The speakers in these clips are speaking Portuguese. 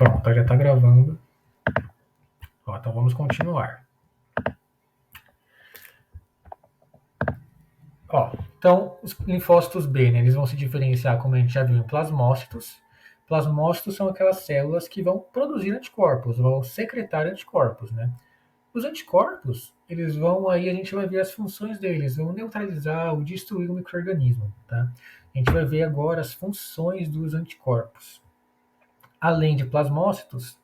Pronto, já está gravando. Ó, então vamos continuar. Ó, então, os linfócitos B, né, eles vão se diferenciar, como a gente já viu, em plasmócitos. Plasmócitos são aquelas células que vão produzir anticorpos, vão secretar anticorpos, né? Os anticorpos, eles vão aí, a gente vai ver as funções deles, vão neutralizar ou destruir o micro-organismo, tá? A gente vai ver agora as funções dos anticorpos. Além de plasmócitos,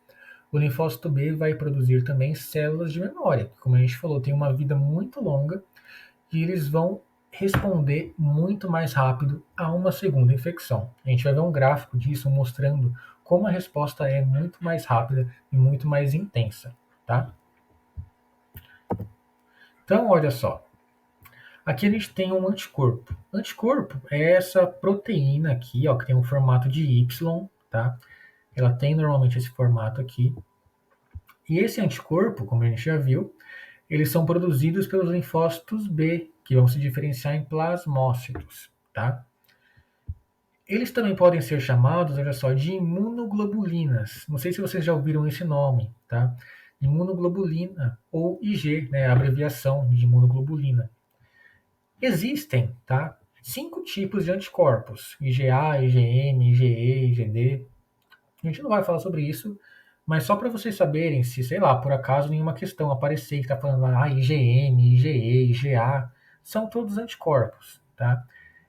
o linfócito B vai produzir também células de memória, que, como a gente falou, tem uma vida muito longa e eles vão responder muito mais rápido a uma segunda infecção. A gente vai ver um gráfico disso mostrando como a resposta é muito mais rápida e muito mais intensa, tá? Então, olha só. Aqui a gente tem um anticorpo. Anticorpo é essa proteína aqui, ó, que tem um formato de Y, tá? Ela tem normalmente esse formato aqui. E esse anticorpo, como a gente já viu, eles são produzidos pelos linfócitos B, que vão se diferenciar em plasmócitos, tá? Eles também podem ser chamados, olha só, de imunoglobulinas. Não sei se vocês já ouviram esse nome, tá? Imunoglobulina, ou IG, né, a abreviação de imunoglobulina. Existem, tá? 5 tipos de anticorpos: IgA, IgM, IgE, IgD. A gente não vai falar sobre isso, mas só para vocês saberem, se, sei lá, por acaso nenhuma questão aparecer que está falando IgM, IgE, IgA, são todos anticorpos, tá?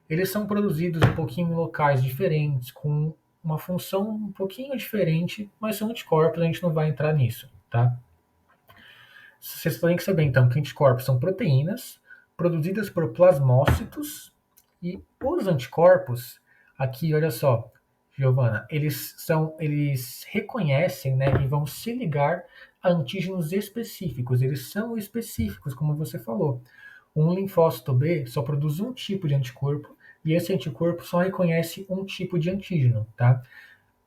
Eles são produzidos um pouquinho em locais diferentes, com uma função um pouquinho diferente, mas são anticorpos, a gente não vai entrar nisso, tá? Vocês têm que saber então que anticorpos são proteínas produzidas por plasmócitos e os anticorpos, aqui, olha só, Giovana, eles reconhecem, né, e vão se ligar a antígenos específicos. Eles são específicos, como você falou. Um linfócito B só produz um tipo de anticorpo e esse anticorpo só reconhece um tipo de antígeno, tá?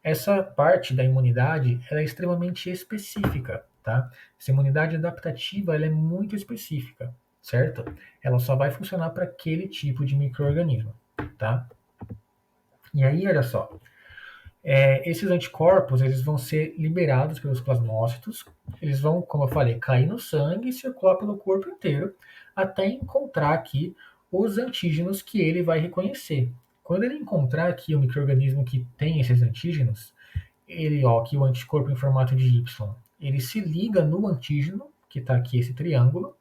Essa parte da imunidade ela é extremamente específica, tá? Essa imunidade adaptativa ela é muito específica, certo? Ela só vai funcionar para aquele tipo de micro-organismo, tá? E aí, olha só, esses anticorpos eles vão ser liberados pelos plasmócitos, eles vão, como eu falei, cair no sangue e circular pelo corpo inteiro até encontrar aqui os antígenos que ele vai reconhecer. Quando ele encontrar aqui o micro-organismo que tem esses antígenos, ele, ó, aqui o anticorpo em formato de Y, ele se liga no antígeno, que está aqui esse triângulo,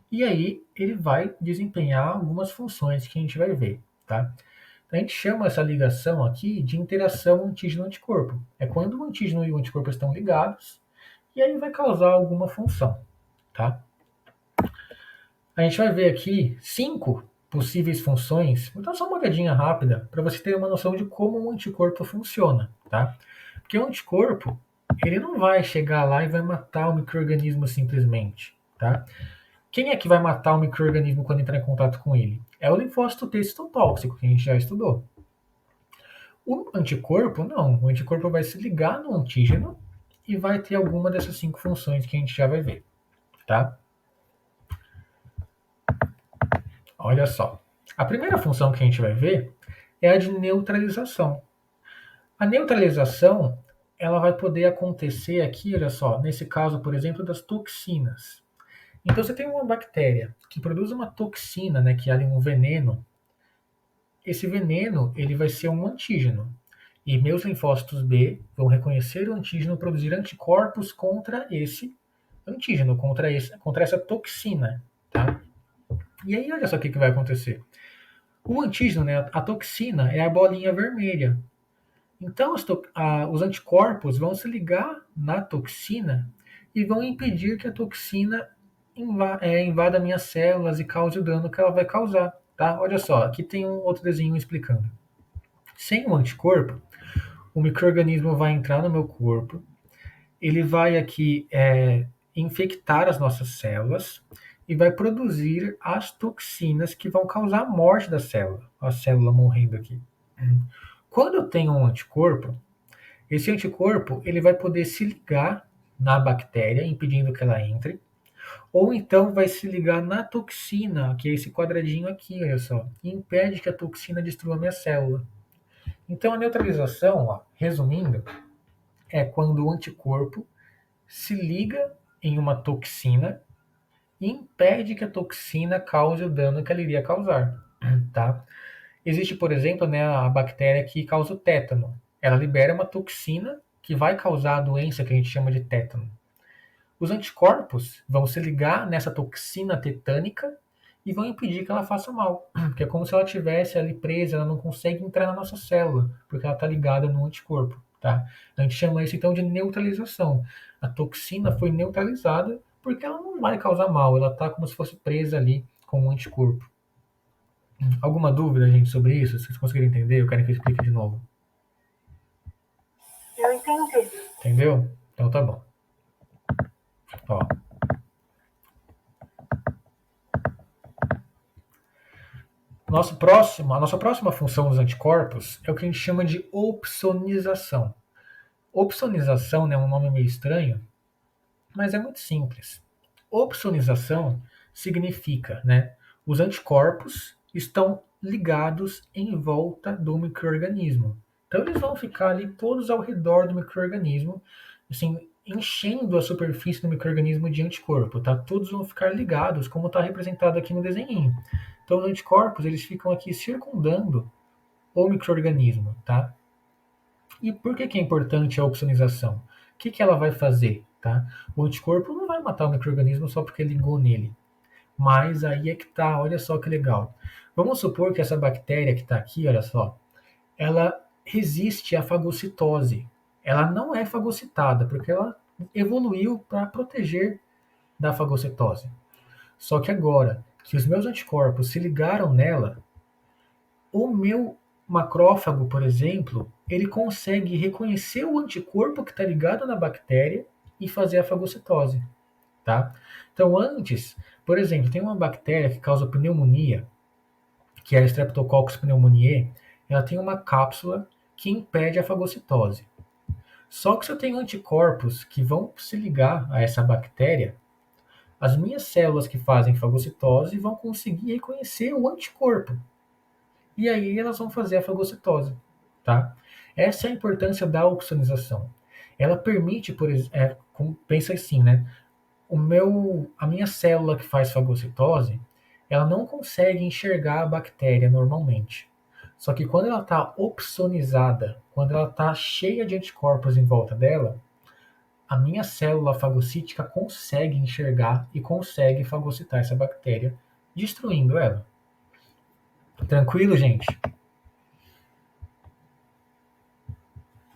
e aí ele vai desempenhar algumas funções que a gente vai ver, tá? A gente chama essa ligação aqui de interação antígeno-anticorpo. É quando o antígeno e o anticorpo estão ligados, e aí vai causar alguma função, tá? A gente vai ver aqui 5 possíveis funções. Então, só uma olhadinha rápida para você ter uma noção de como um anticorpo funciona, tá? Porque o anticorpo, ele não vai chegar lá e vai matar o micro-organismo simplesmente, tá? Quem é que vai matar o micro-organismo quando entrar em contato com ele? É o linfócito T citotóxico, que a gente já estudou. O anticorpo, não. O anticorpo vai se ligar no antígeno e vai ter alguma dessas 5 funções que a gente já vai ver, tá? Olha só. A primeira função que a gente vai ver é a de neutralização. A neutralização, ela vai poder acontecer aqui, olha só, nesse caso, por exemplo, das toxinas. Então você tem uma bactéria que produz uma toxina, né, que é um veneno. Esse veneno, ele vai ser um antígeno. E meus linfócitos B vão reconhecer o antígeno e produzir anticorpos contra esse antígeno, contra essa toxina, tá? E aí, olha só o que vai acontecer. O antígeno, né, a toxina, é a bolinha vermelha. Então, os anticorpos vão se ligar na toxina e vão impedir que a toxina invada minhas células e cause o dano que ela vai causar. Tá? Olha só, aqui tem um outro desenho explicando. Sem o anticorpo, o micro-organismo vai entrar no meu corpo, ele vai aqui infectar as nossas células e vai produzir as toxinas que vão causar a morte da célula, a célula morrendo aqui. Quando eu tenho um anticorpo, esse anticorpo ele vai poder se ligar na bactéria, impedindo que ela entre, ou então vai se ligar na toxina, que é esse quadradinho aqui, olha só, e impede que a toxina destrua a minha célula. Então a neutralização, ó, resumindo, é quando o anticorpo se liga em uma toxina e impede que a toxina cause o dano que ela iria causar, tá? Existe, por exemplo, né, a bactéria que causa o tétano. Ela libera uma toxina que vai causar a doença que a gente chama de tétano. Os anticorpos vão se ligar nessa toxina tetânica e vão impedir que ela faça mal. Porque é como se ela estivesse ali presa, ela não consegue entrar na nossa célula, porque ela está ligada no anticorpo. Tá? A gente chama isso então de neutralização. A toxina foi neutralizada porque ela não vai causar mal, ela está como se fosse presa ali com o anticorpo. Alguma dúvida, gente, sobre isso? Vocês conseguiram entender? Eu quero que eu explique de novo. Eu entendi. Entendeu? Então tá bom. Ó. A nossa próxima função dos anticorpos é o que a gente chama de opsonização. Opsonização, né, é um nome meio estranho, mas é muito simples. Opsonização significa, né, os anticorpos estão ligados em volta do microorganismo. Então eles vão ficar ali todos ao redor do microorganismo, assim, enchendo a superfície do microorganismo de anticorpo, tá? Todos vão ficar ligados, como está representado aqui no desenho. Então os anticorpos, eles ficam aqui circundando o microorganismo, tá? E por que é importante a opsonização? O que ela vai fazer? Tá? O anticorpo não vai matar o microorganismo só porque ligou nele. Mas aí é que tá, olha só que legal. Vamos supor que essa bactéria que está aqui, olha só, ela resiste à fagocitose. Ela não é fagocitada, porque ela evoluiu para proteger da fagocitose. Só que agora que os meus anticorpos se ligaram nela, o meu macrófago, por exemplo, ele consegue reconhecer o anticorpo que está ligado na bactéria e fazer a fagocitose, tá? Então, antes, por exemplo, tem uma bactéria que causa pneumonia, que é a Streptococcus pneumoniae, ela tem uma cápsula que impede a fagocitose. Só que se eu tenho anticorpos que vão se ligar a essa bactéria, as minhas células que fazem fagocitose vão conseguir reconhecer o anticorpo e aí elas vão fazer a fagocitose, tá? Essa é a importância da opsonização. Ela permite, por exemplo, pensa assim, né? A minha célula que faz fagocitose, ela não consegue enxergar a bactéria normalmente. Só que quando ela está opsonizada, quando ela está cheia de anticorpos em volta dela, a minha célula fagocítica consegue enxergar e consegue fagocitar essa bactéria, destruindo ela. Tranquilo, gente?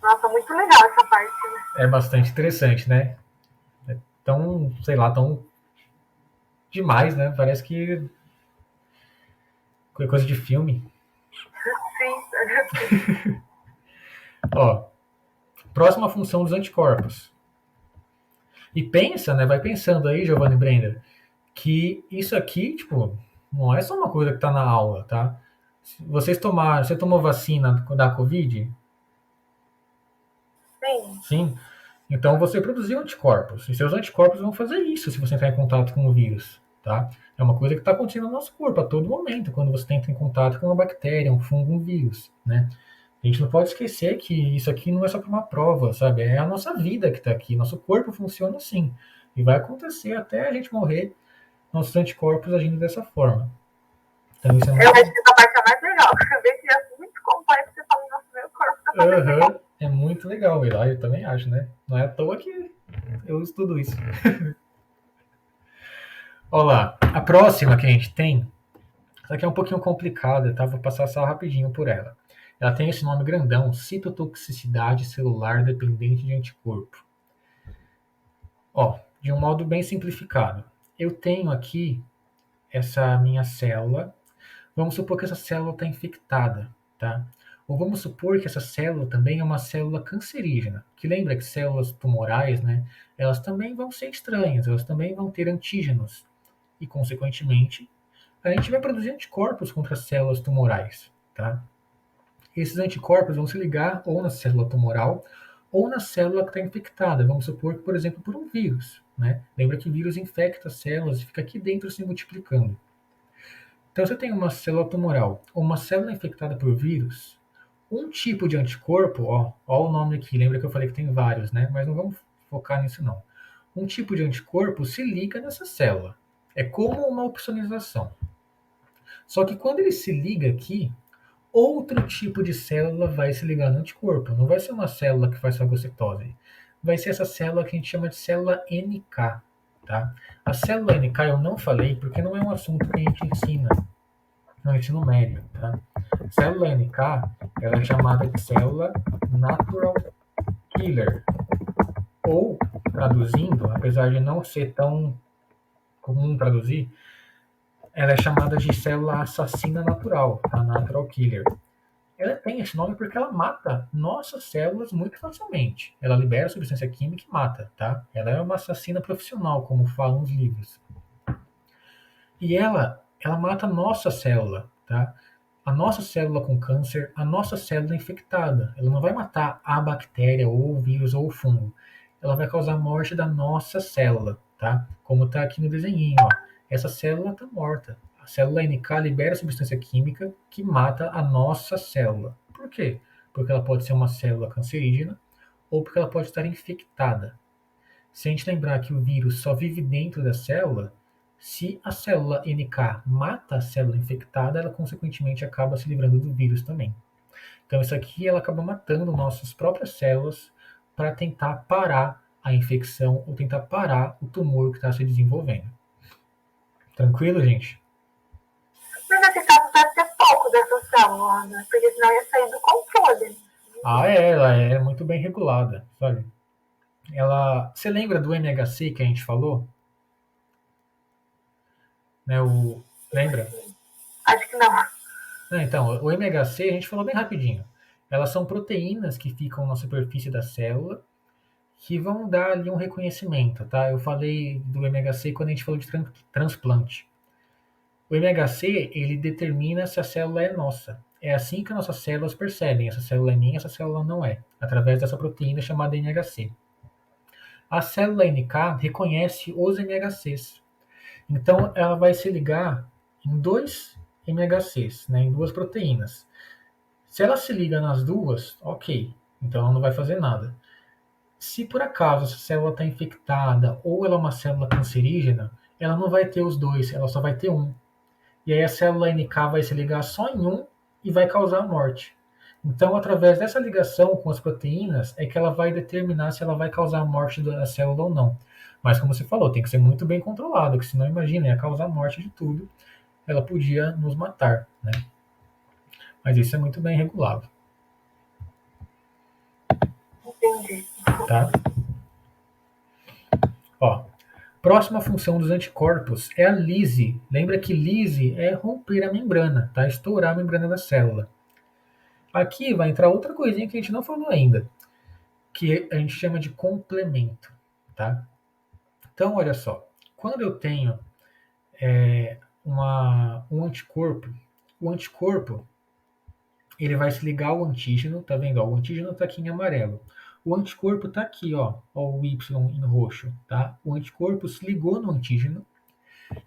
Nossa, muito legal essa parte, né? É bastante interessante, né? É tão, sei lá, tão demais, né? Parece que qualquer coisa de filme. Sim. Ó, próxima função dos anticorpos. E pensa, né? Vai pensando aí, Giovanni Brenda, que isso aqui, tipo, não é só uma coisa que tá na aula, tá? Você tomou vacina da Covid? Sim. Sim. Então você produziu anticorpos. E seus anticorpos vão fazer isso se você entrar em contato com o vírus, tá? É uma coisa que está acontecendo no nosso corpo a todo momento, quando você entra em contato com uma bactéria, um fungo, um vírus, né? A gente não pode esquecer que isso aqui não é só para uma prova, sabe? É a nossa vida que está aqui. Nosso corpo funciona assim. E vai acontecer até a gente morrer, nossos anticorpos agindo dessa forma. Então isso é Eu muito. acho que essa parte é mais legal. Ver que é muito complexo você fala, nossa, meu corpo tá fazendo legal. Uhum. É muito legal, eu também acho, né? Não é à toa que eu estudo isso. Olha lá, a próxima que a gente tem, essa aqui é um pouquinho complicada, tá? Vou passar só rapidinho por ela. Ela tem esse nome grandão, citotoxicidade celular dependente de anticorpo. Ó, de um modo bem simplificado, eu tenho aqui essa minha célula. Vamos supor que essa célula está infectada, tá? Ou vamos supor que essa célula também é uma célula cancerígena, que lembra que células tumorais, né? Elas também vão ser estranhas, elas também vão ter antígenos e, consequentemente, a gente vai produzir anticorpos contra as células tumorais, tá? Esses anticorpos vão se ligar ou na célula tumoral ou na célula que está infectada. Vamos supor que, por exemplo, por um vírus, né? Lembra que vírus infecta as células e fica aqui dentro se multiplicando. Então, você tem uma célula tumoral ou uma célula infectada por vírus, Um tipo de anticorpo, ó o nome aqui, lembra que eu falei que tem vários, né? Mas não vamos focar nisso não. Um tipo de anticorpo se liga nessa célula. É como uma opsonização. Só que quando ele se liga aqui, outro tipo de célula vai se ligar no anticorpo. Não vai ser uma célula que faz fagocitose. Vai ser essa célula que a gente chama de célula NK. Tá? A célula NK eu não falei porque não é um assunto que a gente ensina no ensino médio. Tá? Célula NK ela é chamada de célula natural killer. Ou, traduzindo, apesar de não ser tão comum traduzir, ela é chamada de célula assassina natural, a natural killer. Ela tem esse nome porque ela mata nossas células muito facilmente. Ela libera substância química e mata, tá? Ela é uma assassina profissional, como falam os livros. E ela mata a nossa célula, tá? A nossa célula com câncer, a nossa célula infectada. Ela não vai matar a bactéria, ou o vírus, ou o fungo. Ela vai causar a morte da nossa célula, tá? Como está aqui no desenho, ó. Essa célula está morta. A célula NK libera substância química que mata a nossa célula. Por quê? Porque ela pode ser uma célula cancerígena ou porque ela pode estar infectada. Se a gente lembrar que o vírus só vive dentro da célula, se a célula NK mata a célula infectada, ela consequentemente acaba se livrando do vírus também. Então isso aqui ela acaba matando nossas próprias células para tentar parar a infecção ou tentar parar o tumor que está se desenvolvendo. Tranquilo, gente? Mas nesse caso deve ter pouco dessa célula, né? Porque senão ia sair do controle. Ela é muito bem regulada, sabe? Você lembra do MHC que a gente falou? Né, lembra? Acho que não. Então, o MHC a gente falou bem rapidinho. Elas são proteínas que ficam na superfície da célula que vão dar ali um reconhecimento, tá? Eu falei do MHC quando a gente falou de transplante. O MHC, ele determina se a célula é nossa. É assim que nossas células percebem, essa célula é minha, essa célula não é, através dessa proteína chamada MHC. A célula NK reconhece os MHCs. Então, ela vai se ligar em dois MHCs, né, em duas proteínas. Se ela se liga nas duas, ok, então ela não vai fazer nada. Se por acaso essa célula está infectada ou ela é uma célula cancerígena, ela não vai ter os dois, ela só vai ter um. E aí a célula NK vai se ligar só em um e vai causar a morte. Então, através dessa ligação com as proteínas, é que ela vai determinar se ela vai causar a morte da célula ou não. Mas, como você falou, tem que ser muito bem controlado, porque senão, imagina, ia causar a morte de tudo. Ela podia nos matar, né? Mas isso é muito bem regulado. Entendi. Tá? Ó, próxima função dos anticorpos é a lise. Lembra que lise é romper a membrana, tá? Estourar a membrana da célula. Aqui vai entrar outra coisinha que a gente não falou ainda, que a gente chama de complemento, tá? Então, olha só, quando eu tenho um anticorpo, o anticorpo ele vai se ligar ao antígeno, tá vendo? Ó, o antígeno está aqui em amarelo. O anticorpo está aqui, ó o Y em roxo, tá? O anticorpo se ligou no antígeno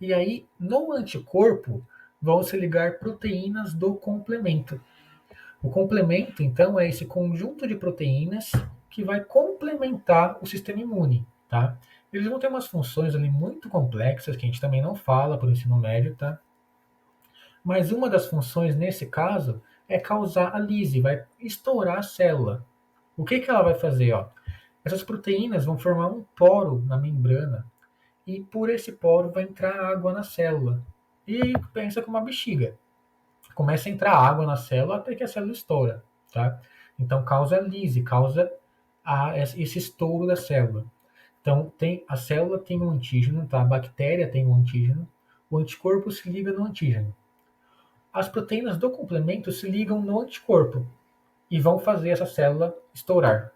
e aí no anticorpo vão se ligar proteínas do complemento. O complemento, então, é esse conjunto de proteínas que vai complementar o sistema imune, tá? Eles vão ter umas funções ali muito complexas que a gente também não fala para o ensino médio, tá? Mas uma das funções nesse caso é causar a lise, vai estourar a célula. O que que ela vai fazer, ó? Essas proteínas vão formar um poro na membrana e por esse poro vai entrar água na célula. E pensa com uma bexiga. Começa a entrar água na célula até que a célula estoura, tá? Então causa lise, causa esse estouro da célula. Então a célula tem um antígeno, tá? A bactéria tem um antígeno, o anticorpo se liga no antígeno. As proteínas do complemento se ligam no anticorpo e vão fazer essa célula estourar,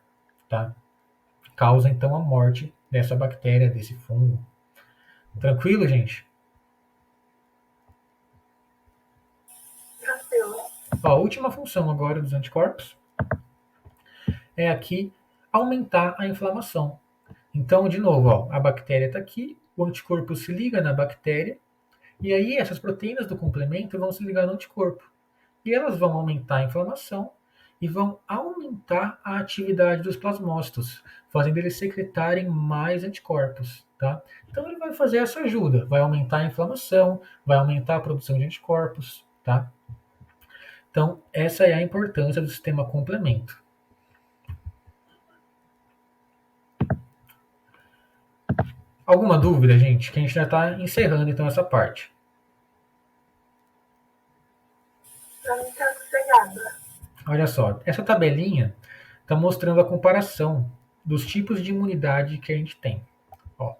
tá? Causa então a morte dessa bactéria, desse fungo. Tranquilo, gente? Tranquilo. Ó, a última função agora dos anticorpos é aqui aumentar a inflamação. Então, de novo, ó, a bactéria está aqui, o anticorpo se liga na bactéria, e aí essas proteínas do complemento vão se ligar no anticorpo. E elas vão aumentar a inflamação, e vão aumentar a atividade dos plasmócitos, fazendo eles secretarem mais anticorpos, tá? Então ele vai fazer essa ajuda, vai aumentar a inflamação, vai aumentar a produção de anticorpos, tá? Então essa é a importância do sistema complemento. Alguma dúvida, gente? Que a gente já está encerrando então essa parte. Pra mim tá sossegado. Olha só, essa tabelinha está mostrando a comparação dos tipos de imunidade que a gente tem. Ó,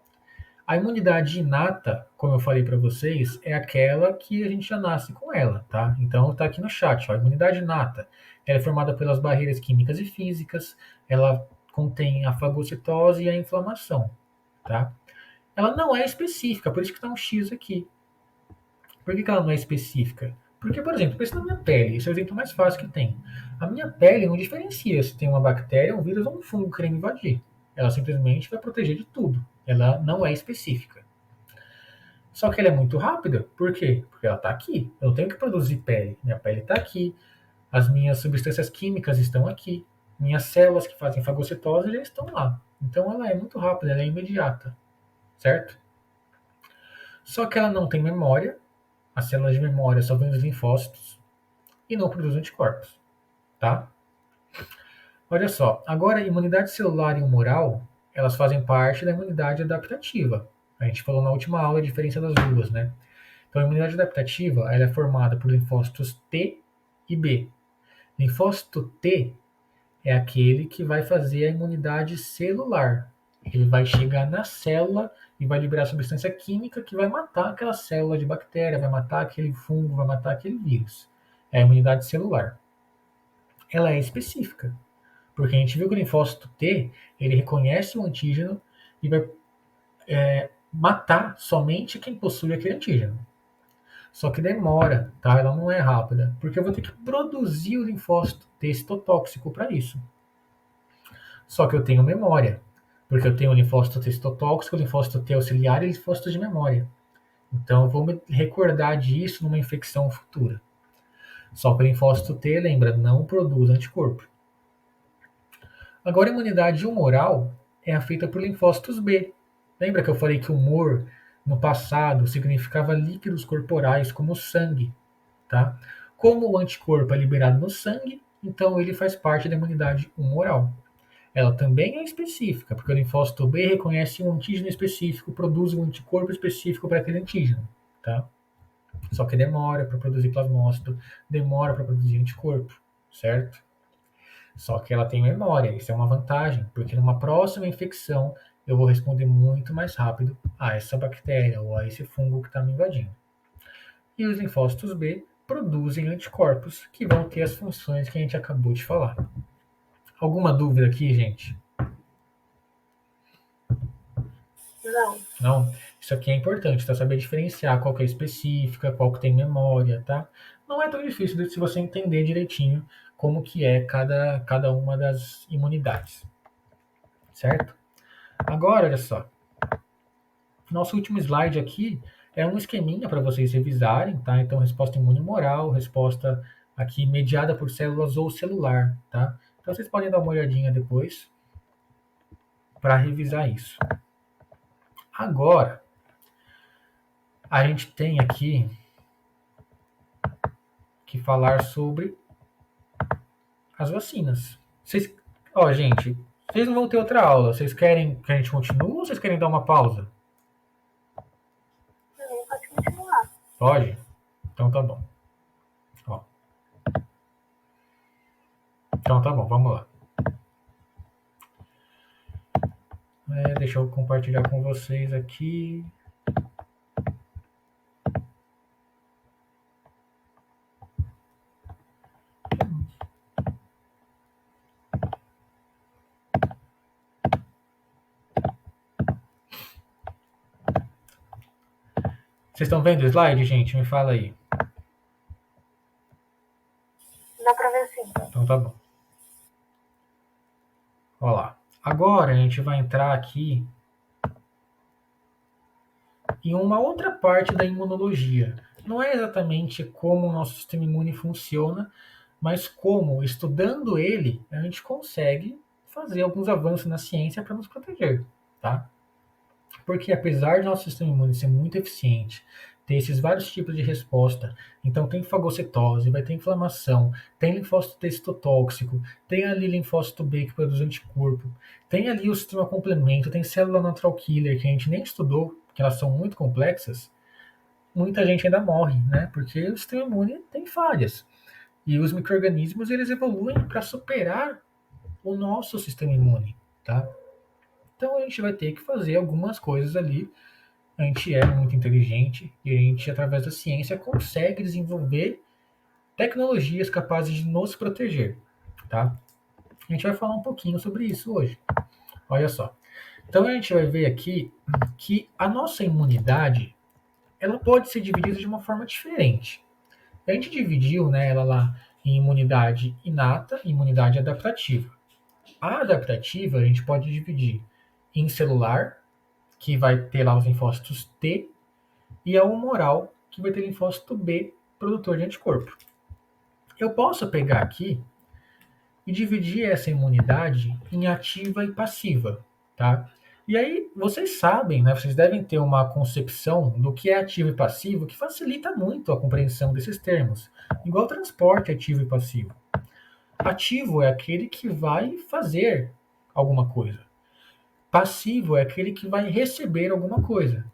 a imunidade inata, como eu falei para vocês, é aquela que a gente já nasce com ela, tá? Então está aqui no chat, ó, a imunidade inata, ela é formada pelas barreiras químicas e físicas, ela contém a fagocitose e a inflamação, tá? Ela não é específica, por isso que está um X aqui. Por que ela não é específica? Porque, por exemplo, pensa na minha pele, esse é o exemplo mais fácil que tem. A minha pele não diferencia se tem uma bactéria, um vírus ou um fungo querendo invadir. Ela simplesmente vai proteger de tudo. Ela não é específica. Só que ela é muito rápida. Por quê? Porque ela está aqui. Eu não tenho que produzir pele. Minha pele está aqui. As minhas substâncias químicas estão aqui. Minhas células que fazem fagocitose já estão lá. Então ela é muito rápida, ela é imediata. Certo? Só que ela não tem memória. As células de memória só vêm dos linfócitos e não produzem anticorpos, tá? Olha só, agora a imunidade celular e humoral, elas fazem parte da imunidade adaptativa. A gente falou na última aula a diferença das duas, né? Então a imunidade adaptativa, ela é formada por linfócitos T e B. Linfócito T é aquele que vai fazer a imunidade celular. Ele vai chegar na célula e vai liberar substância química que vai matar aquela célula de bactéria, vai matar aquele fungo, vai matar aquele vírus. É a imunidade celular. Ela é específica, porque a gente viu que o linfócito T, ele reconhece o antígeno e vai matar somente quem possui aquele antígeno. Só que demora, tá? Ela não é rápida, porque eu vou ter que produzir o linfócito T citotóxico para isso. Só que eu tenho memória, porque eu tenho o linfócito T citotóxico, o linfócito T auxiliar e o linfócito de memória. Então eu vou me recordar disso numa infecção futura. Só que o linfócito T, lembra, não produz anticorpo. Agora a imunidade humoral é feita por linfócitos B. Lembra que eu falei que humor no passado significava líquidos corporais como sangue, tá? Como o anticorpo é liberado no sangue, então ele faz parte da imunidade humoral. Ela também é específica, porque o linfócito B reconhece um antígeno específico, produz um anticorpo específico para aquele antígeno, tá? Só que demora para produzir plasmócito, demora para produzir anticorpo, certo? Só que ela tem memória, isso é uma vantagem, porque numa próxima infecção eu vou responder muito mais rápido a essa bactéria ou a esse fungo que está me invadindo. E os linfócitos B produzem anticorpos que vão ter as funções que a gente acabou de falar. Alguma dúvida aqui, gente? Não. Não? Isso aqui é importante, tá? Saber diferenciar qual que é específica, qual que tem memória, tá? Não é tão difícil se você entender direitinho como que é cada uma das imunidades, certo? Agora, olha só, nosso último slide aqui é um esqueminha para vocês revisarem, tá? Então, resposta imune humoral, resposta aqui mediada por células ou celular, tá? Então, vocês podem dar uma olhadinha depois para revisar isso. Agora, a gente tem aqui que falar sobre as vacinas. Vocês, ó, gente, vocês não vão ter outra aula. Vocês querem que a gente continue ou vocês querem dar uma pausa? Pode continuar. Pode? Então tá bom. Ó. Então tá bom, vamos lá. Deixa eu compartilhar com vocês aqui. Vocês estão vendo o slide, gente? Me fala aí. Dá pra ver sim. Então tá bom. Olha lá. Agora a gente vai entrar aqui em uma outra parte da imunologia. Não é exatamente como o nosso sistema imune funciona, mas como estudando ele, a gente consegue fazer alguns avanços na ciência para nos proteger, tá? Porque apesar do nosso sistema imune ser muito eficiente, ter esses vários tipos de resposta, então tem fagocitose, vai ter inflamação, tem linfócito T citotóxico, tem ali linfócito B que produz anticorpo, tem ali o sistema complemento, tem célula natural killer que a gente nem estudou, que elas são muito complexas, muita gente ainda morre, né? Porque o sistema imune tem falhas. E os micro-organismos eles evoluem para superar o nosso sistema imune, tá? Então a gente vai ter que fazer algumas coisas ali. A gente é muito inteligente e a gente, através da ciência, consegue desenvolver tecnologias capazes de nos proteger, tá? A gente vai falar um pouquinho sobre isso hoje. Olha só. Então a gente vai ver aqui que a nossa imunidade ela pode ser dividida de uma forma diferente. A gente dividiu, né, ela lá em imunidade inata e imunidade adaptativa. A adaptativa a gente pode dividir em celular, que vai ter lá os linfócitos T, e a humoral, que vai ter linfócito B, produtor de anticorpo. Eu posso pegar aqui e dividir essa imunidade em ativa e passiva, tá? E aí, vocês sabem, né? Vocês devem ter uma concepção do que é ativo e passivo que facilita muito a compreensão desses termos, igual transporte ativo e passivo. Ativo é aquele que vai fazer alguma coisa. Passivo é aquele que vai receber alguma coisa.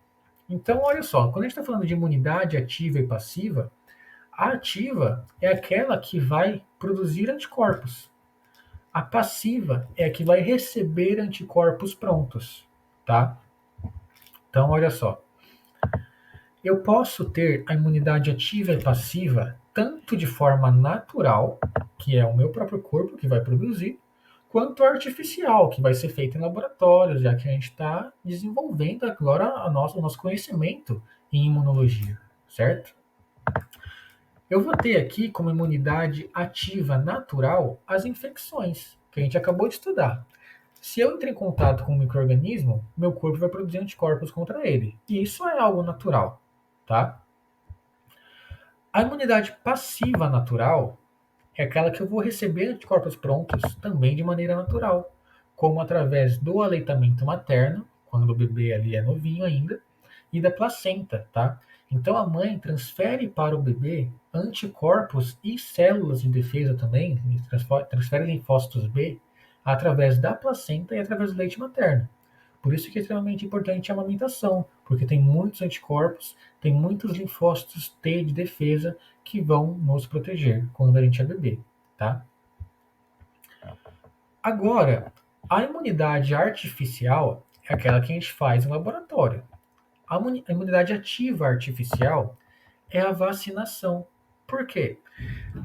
Então, olha só, quando a gente está falando de imunidade ativa e passiva, a ativa é aquela que vai produzir anticorpos. A passiva é a que vai receber anticorpos prontos, tá? Então, olha só. Eu posso ter a imunidade ativa e passiva tanto de forma natural, que é o meu próprio corpo que vai produzir, quanto artificial, que vai ser feita em laboratórios, já que a gente está desenvolvendo agora o nosso conhecimento em imunologia, certo? Eu vou ter aqui como imunidade ativa natural as infecções, que a gente acabou de estudar. Se eu entrar em contato com um micro-organismo, meu corpo vai produzir anticorpos contra ele. E isso é algo natural, tá? A imunidade passiva natural é aquela que eu vou receber anticorpos prontos também de maneira natural, como através do aleitamento materno, quando o bebê ali é novinho ainda, e da placenta, tá? Então a mãe transfere para o bebê anticorpos e células de defesa também, transfere linfócitos B através da placenta e através do leite materno. Por isso que é extremamente importante a amamentação, porque tem muitos anticorpos, tem muitos linfócitos T de defesa que vão nos proteger quando a gente é bebê, tá? Agora, a imunidade artificial é aquela que a gente faz em laboratório. A imunidade ativa artificial é a vacinação. Por quê?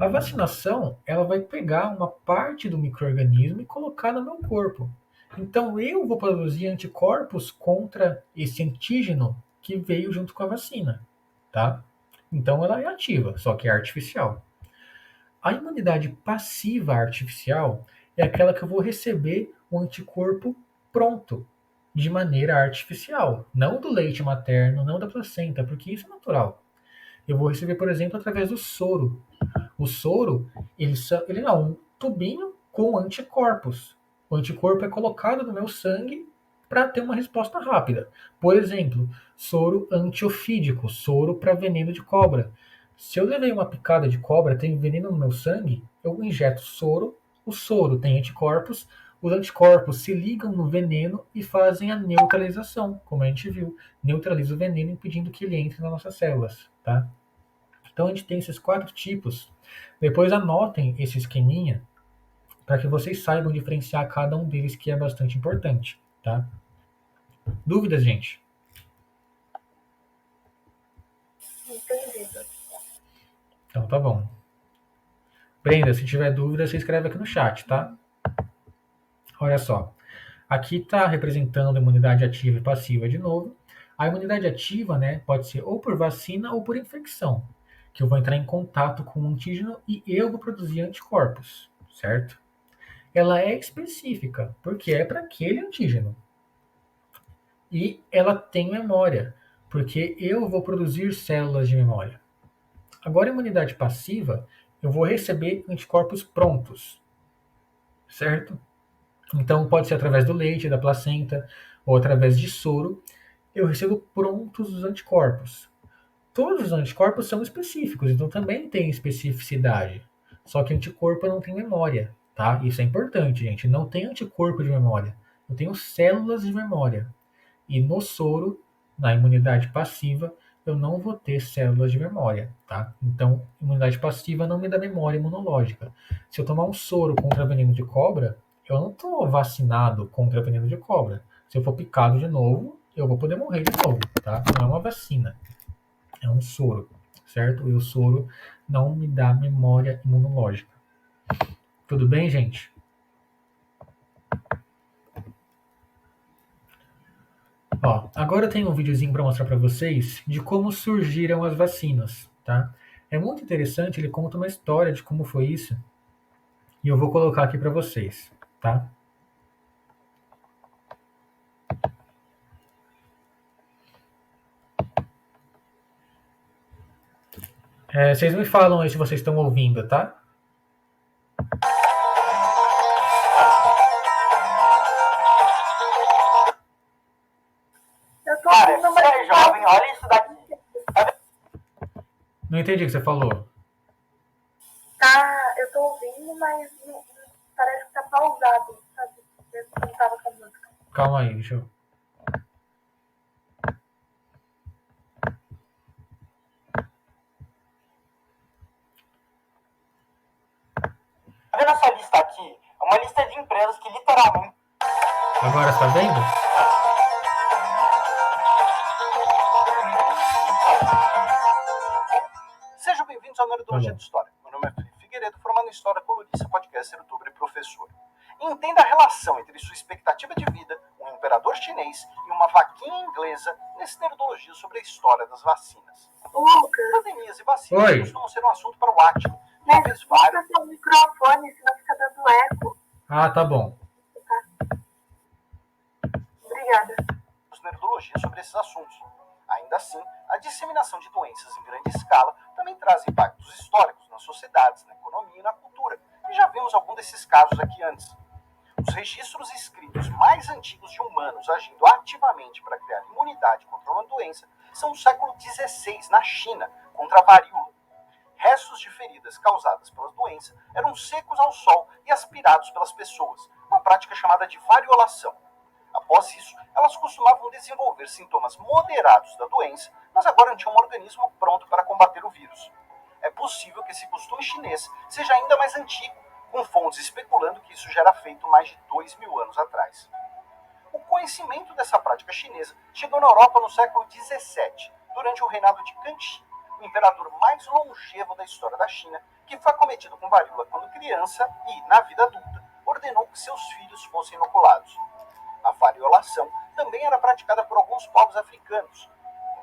A vacinação, ela vai pegar uma parte do micro-organismo e colocar no meu corpo. Então eu vou produzir anticorpos contra esse antígeno que veio junto com a vacina, tá? Então ela é ativa, só que é artificial. A imunidade passiva artificial é aquela que eu vou receber o anticorpo pronto, de maneira artificial, não do leite materno, não da placenta, porque isso é natural. Eu vou receber, por exemplo, através do soro. O soro, ele é um tubinho com anticorpos. O anticorpo é colocado no meu sangue para ter uma resposta rápida. Por exemplo, soro antiofídico, soro para veneno de cobra. Se eu levei uma picada de cobra, tem veneno no meu sangue, eu injeto soro, o soro tem anticorpos, os anticorpos se ligam no veneno e fazem a neutralização, como a gente viu. Neutraliza o veneno, impedindo que ele entre nas nossas células, tá? Então a gente tem esses 4 tipos. Depois anotem esse esqueminha para que vocês saibam diferenciar cada um deles, que é bastante importante, tá? Dúvidas, gente? Entendido. Então tá bom. Brenda, se tiver dúvida, você escreve aqui no chat, tá? Olha só. Aqui está representando a imunidade ativa e passiva de novo. A imunidade ativa, né, pode ser ou por vacina ou por infecção, que eu vou entrar em contato com o antígeno e eu vou produzir anticorpos, certo? Ela é específica, porque é para aquele antígeno. E ela tem memória, porque eu vou produzir células de memória. Agora, a imunidade passiva, eu vou receber anticorpos prontos, certo? Então, pode ser através do leite, da placenta, ou através de soro, eu recebo prontos os anticorpos. Todos os anticorpos são específicos, então também tem especificidade. Só que anticorpo não tem memória, tá? Isso é importante, gente. Não tem anticorpo de memória. Eu tenho células de memória. E no soro, na imunidade passiva, eu não vou ter células de memória, tá? Então, imunidade passiva não me dá memória imunológica. Se eu tomar um soro contra veneno de cobra, eu não estou vacinado contra veneno de cobra. Se eu for picado de novo, eu vou poder morrer de novo, tá? Não é uma vacina, é um soro, certo? E o soro não me dá memória imunológica. Tudo bem, gente? Ó, agora eu tenho um videozinho para mostrar para vocês de como surgiram as vacinas, tá? É muito interessante, ele conta uma história de como foi isso e eu vou colocar aqui para vocês, tá? Vocês me falam aí se vocês estão ouvindo, tá? Eu tô ouvindo, mas Cara, jovem, olha isso daqui. Não entendi o que você falou. tá, eu tô ouvindo, mas parece que tá pausado, sabe? Eu não tava com a música. Calma aí, deixa eu... Tá vendo essa lista aqui? É uma lista de empresas que literalmente... Agora você tá vendo? Sejam bem-vindos ao Nerdologia de História. Meu nome é Felipe Figueiredo, formado em História, colunista, podcaster, youtuber e professor. Entenda a relação entre sua expectativa de vida, um imperador chinês e uma vaquinha inglesa nesse Nerdologia sobre a história das vacinas. Lucas, Pandemias e vacinas Oi. costumam ser um assunto para o Atila. mas Talvez vários. muda seu microfone, senão fica dando eco. Ah, tá bom. Obrigada. Nerdologia sobre esses assuntos. Ainda assim, a disseminação de doenças em grande escala também traz impactos históricos nas sociedades, na economia e na cultura. E já vimos algum desses casos aqui antes. Os registros escritos mais antigos de humanos agindo ativamente para criar imunidade contra uma doença são do século XVI, na China, contra a varíola. Restos de feridas causadas pela doença eram secos ao sol e aspirados pelas pessoas, uma prática chamada de variolação. Após isso, elas costumavam desenvolver sintomas moderados da doença, mas agora tinham um organismo pronto para combater o vírus. É possível que esse costume chinês seja ainda mais antigo, com fontes especulando que isso já era feito mais de 2000 anos atrás. O conhecimento dessa prática chinesa chegou na Europa no século XVII, durante o reinado de Kangxi, o imperador mais longevo da história da China, que foi acometido com varíola quando criança e, na vida adulta, ordenou que seus filhos fossem inoculados. A variolação também era praticada por alguns povos africanos.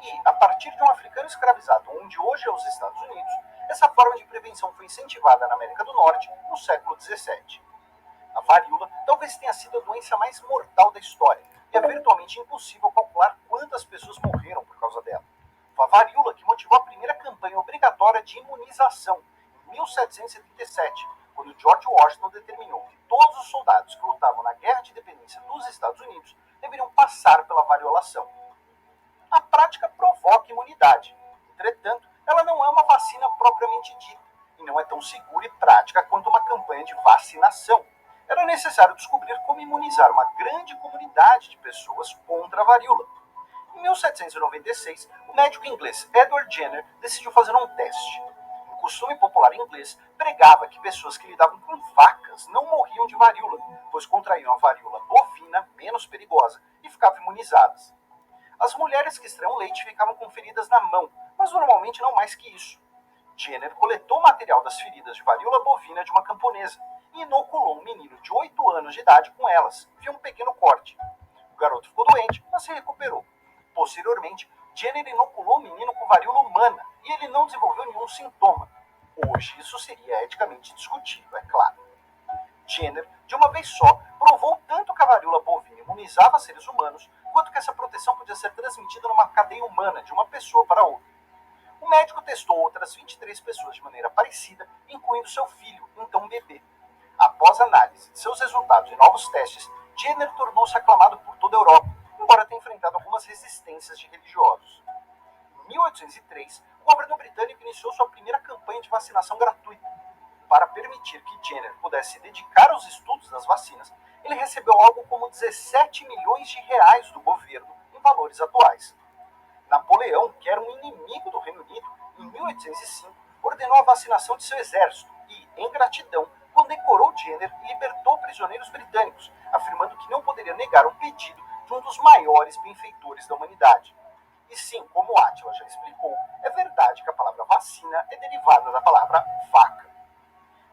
E, a partir de um africano escravizado, onde hoje é os Estados Unidos, essa forma de prevenção foi incentivada na América do Norte no século XVII. A varíola talvez tenha sido a doença mais mortal da história, e é virtualmente impossível calcular quantas pessoas morreram por causa dela. Foi a varíola que motivou a primeira campanha obrigatória de imunização, em 1777, quando George Washington determinou que todos os soldados que lutavam na Guerra de Independência dos Estados Unidos deveriam passar pela variolação. A prática provoca imunidade. Entretanto, ela não é uma vacina propriamente dita, e não é tão segura e prática quanto uma campanha de vacinação. Era necessário descobrir como imunizar uma grande comunidade de pessoas contra a varíola. Em 1796, o médico inglês Edward Jenner decidiu fazer um teste. O costume popular inglês pregava que pessoas que lidavam com vacas não morriam de varíola, pois contraíam a varíola bovina, menos perigosa, e ficavam imunizadas. As mulheres que extraíam leite ficavam com feridas na mão, mas normalmente não mais que isso. Jenner coletou o material das feridas de varíola bovina de uma camponesa e inoculou um menino de 8 anos de idade com elas, via um pequeno corte. O garoto ficou doente, mas se recuperou. Posteriormente, Jenner inoculou o menino com varíola humana e ele não desenvolveu nenhum sintoma. Hoje isso seria eticamente discutível, é claro. Jenner, de uma vez só, provou tanto que a varíola bovina imunizava seres humanos, quanto que essa proteção podia ser transmitida numa cadeia humana, de uma pessoa para outra. O O médico testou outras 23 pessoas de maneira parecida, incluindo seu filho, então bebê. Após análise de seus resultados e novos testes, Jenner tornou-se aclamado por toda a Europa, embora tenha enfrentado algumas resistências de religiosos. Em 1803, o governo britânico iniciou sua primeira campanha de vacinação gratuita. Para permitir que Jenner pudesse se dedicar aos estudos das vacinas, ele recebeu algo como 17 milhões de reais do governo em valores atuais. Napoleão, que era um inimigo do Reino Unido, em 1805, ordenou a vacinação de seu exército e, em gratidão, condecorou Jenner e libertou prisioneiros britânicos, afirmando que não poderia negar um pedido de um dos maiores benfeitores da humanidade. E sim, como Átila já explicou, é verdade que a palavra vacina é derivada da palavra vaca.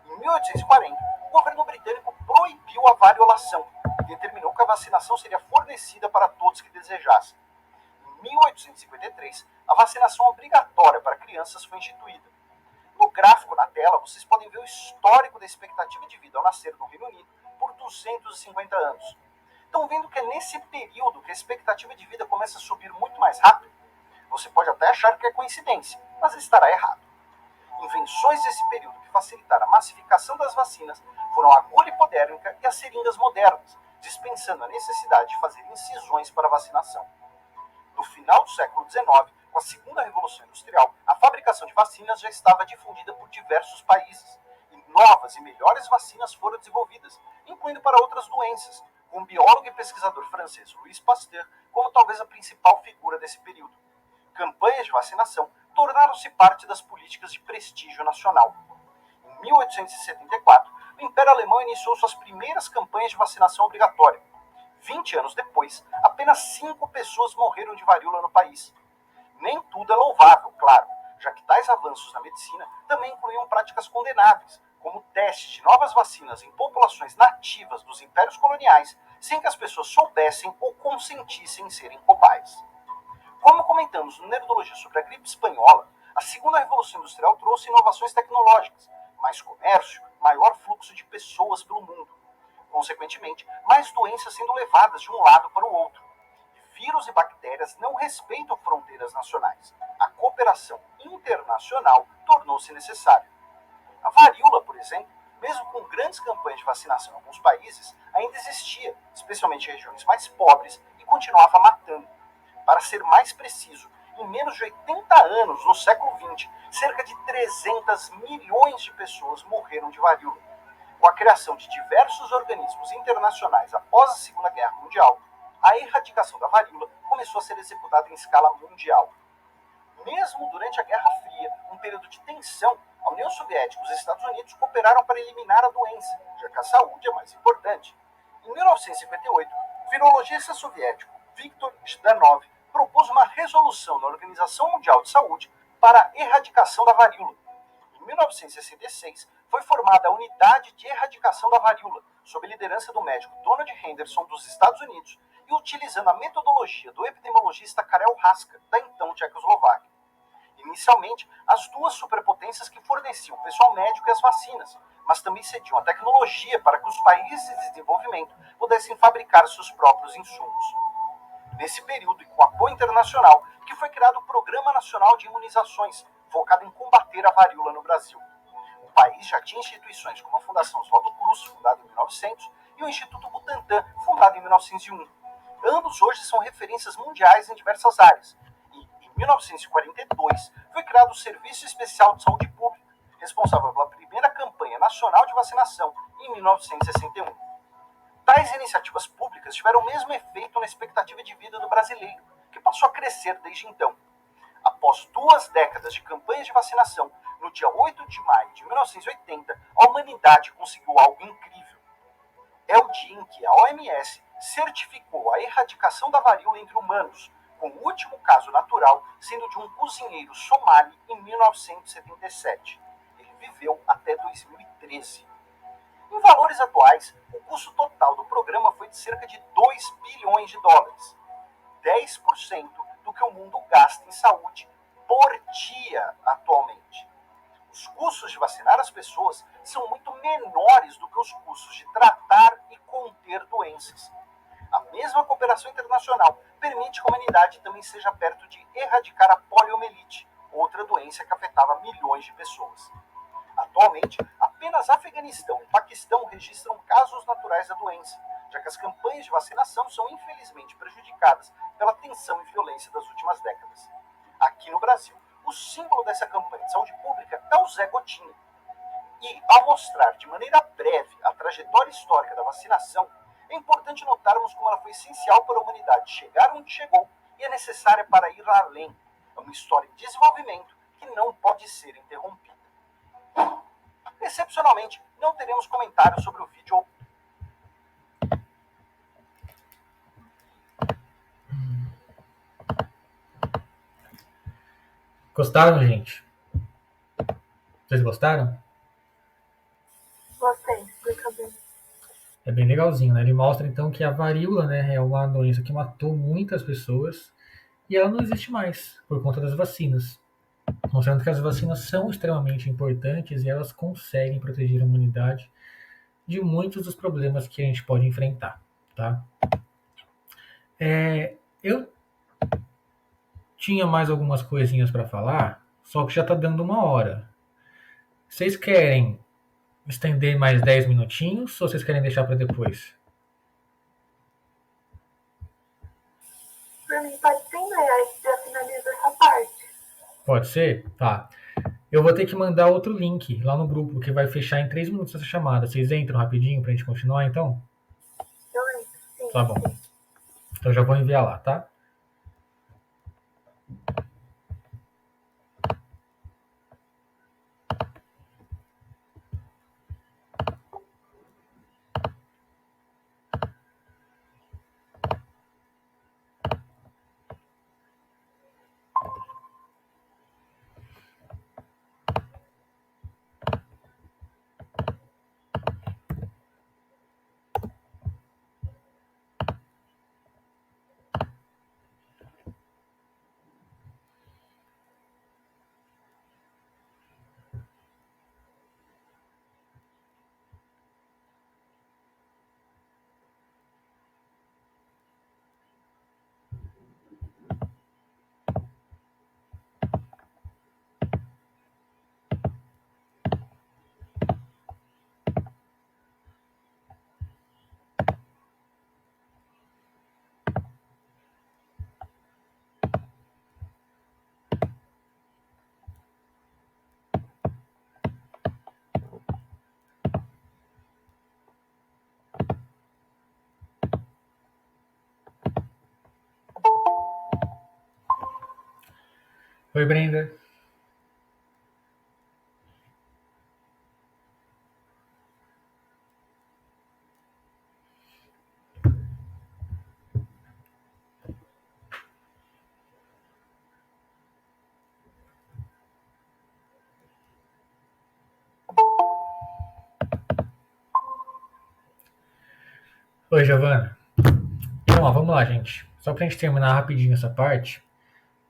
Em 1840, o governo britânico proibiu a variolação e determinou que a vacinação seria fornecida para todos que desejassem. Em 1853, a vacinação obrigatória para crianças foi instituída. No gráfico na tela, vocês podem ver o histórico da expectativa de vida ao nascer no Reino Unido por 250 anos. Estão vendo que é nesse período que a expectativa de vida começa a subir muito mais rápido? Você pode até achar que é coincidência, mas estará errado. Invenções desse período que facilitaram a massificação das vacinas foram a agulha hipodérmica e as seringas modernas, dispensando a necessidade de fazer incisões para a vacinação. No final do século XIX, com a segunda revolução industrial, a fabricação de vacinas já estava difundida por diversos países, e novas e melhores vacinas foram desenvolvidas, incluindo para outras doenças, com o biólogo e pesquisador francês Louis Pasteur como talvez a principal figura desse período. Campanhas de vacinação tornaram-se parte das políticas de prestígio nacional. Em 1874, o Império Alemão iniciou suas primeiras campanhas de vacinação obrigatória. 20 anos depois, apenas 5 pessoas morreram de varíola no país. Nem tudo é louvável, claro, já que tais avanços na medicina também incluíam práticas condenáveis, como o teste de novas vacinas em populações nativas dos impérios coloniais, sem que as pessoas soubessem ou consentissem em serem cobaias. Como comentamos no Nerdologia sobre a gripe espanhola, a segunda revolução industrial trouxe inovações tecnológicas, mais comércio, maior fluxo de pessoas pelo mundo. Consequentemente, mais doenças sendo levadas de um lado para o outro. Vírus e bactérias não respeitam fronteiras nacionais. A cooperação internacional tornou-se necessária. A varíola, por exemplo, mesmo com grandes campanhas de vacinação em alguns países, ainda existia, especialmente em regiões mais pobres, e continuava matando. Para ser mais preciso, em menos de 80 anos, no século XX, cerca de 300 milhões de pessoas morreram de varíola. Com a criação de diversos organismos internacionais após a Segunda Guerra Mundial, a erradicação da varíola começou a ser executada em escala mundial. Mesmo durante a Guerra Fria, um período de tensão, a União Soviética e os Estados Unidos cooperaram para eliminar a doença, já que a saúde é mais importante. Em 1958, o virologista soviético Viktor Zhdanov propôs uma resolução na Organização Mundial de Saúde para a erradicação da varíola. Em 1966, foi formada a Unidade de Erradicação da Varíola, sob a liderança do médico Donald Henderson dos Estados Unidos e utilizando a metodologia do epidemiologista Karel Haska, da então Tchecoslováquia. Inicialmente, as duas superpotências que forneciam o pessoal médico e as vacinas, mas também cediam a tecnologia para que os países de desenvolvimento pudessem fabricar seus próprios insumos. Nesse período, e com apoio internacional, que foi criado o Programa Nacional de Imunizações, focado em combater a varíola no Brasil. O país já tinha instituições como a Fundação Oswaldo Cruz, fundada em 1900, e o Instituto Butantan, fundado em 1901. Ambos hoje são referências mundiais em diversas áreas. E, em 1942, foi criado o Serviço Especial de Saúde Pública, responsável pela primeira campanha nacional de vacinação, em 1961. Tais iniciativas públicas tiveram o mesmo efeito na expectativa de vida do brasileiro, que passou a crescer desde então. Após 2 décadas de campanhas de vacinação, no dia 8 de maio de 1980, a humanidade conseguiu algo incrível. É o dia em que a OMS certificou a erradicação da varíola entre humanos, com o último caso natural sendo de um cozinheiro somali em 1977. Ele viveu até 2013. Em valores atuais, o custo total do programa foi de cerca de 2 bilhões de dólares, 10% do que o mundo gasta em saúde por dia atualmente. Os custos de vacinar as pessoas são muito menores do que os custos de tratar e conter doenças. A mesma cooperação internacional permite que a humanidade também seja perto de erradicar a poliomielite, outra doença que afetava milhões de pessoas. Atualmente, apenas Afeganistão e Paquistão registram casos naturais da doença, já que as campanhas de vacinação são infelizmente prejudicadas pela tensão e violência das últimas décadas. Aqui no Brasil, o símbolo dessa campanha de saúde pública é o Zé Gotinha. E, ao mostrar de maneira breve a trajetória histórica da vacinação, é importante notarmos como ela foi essencial para a humanidade chegar onde chegou e é necessária para ir além. É uma história de desenvolvimento que não pode ser interrompida. Excepcionalmente, não teremos comentários sobre o vídeo. Gostaram, gente? Vocês gostaram? Gostei, explica bem. É bem legalzinho, né? Ele mostra então que a varíola, né, é uma doença que matou muitas pessoas e ela não existe mais por conta das vacinas. Mostrando que as vacinas são extremamente importantes e elas conseguem proteger a humanidade de muitos dos problemas que a gente pode enfrentar, tá? Eu tinha mais algumas coisinhas para falar, só que já está dando 1 hora. Vocês querem estender mais 10 minutinhos ou vocês querem deixar para depois? Por mim, pode sim, né? Aí já finaliza essa parte. Pode ser? Tá. Eu vou ter que mandar outro link lá no grupo, que vai fechar em 3 minutos essa chamada. Vocês entram rapidinho pra gente continuar, então? Eu lembro, sim. Tá bom. Então já vou enviar lá, tá? Oi, Brenda. Oi, Giovana. Então, ó, vamos lá, gente. Só pra gente terminar rapidinho essa parte.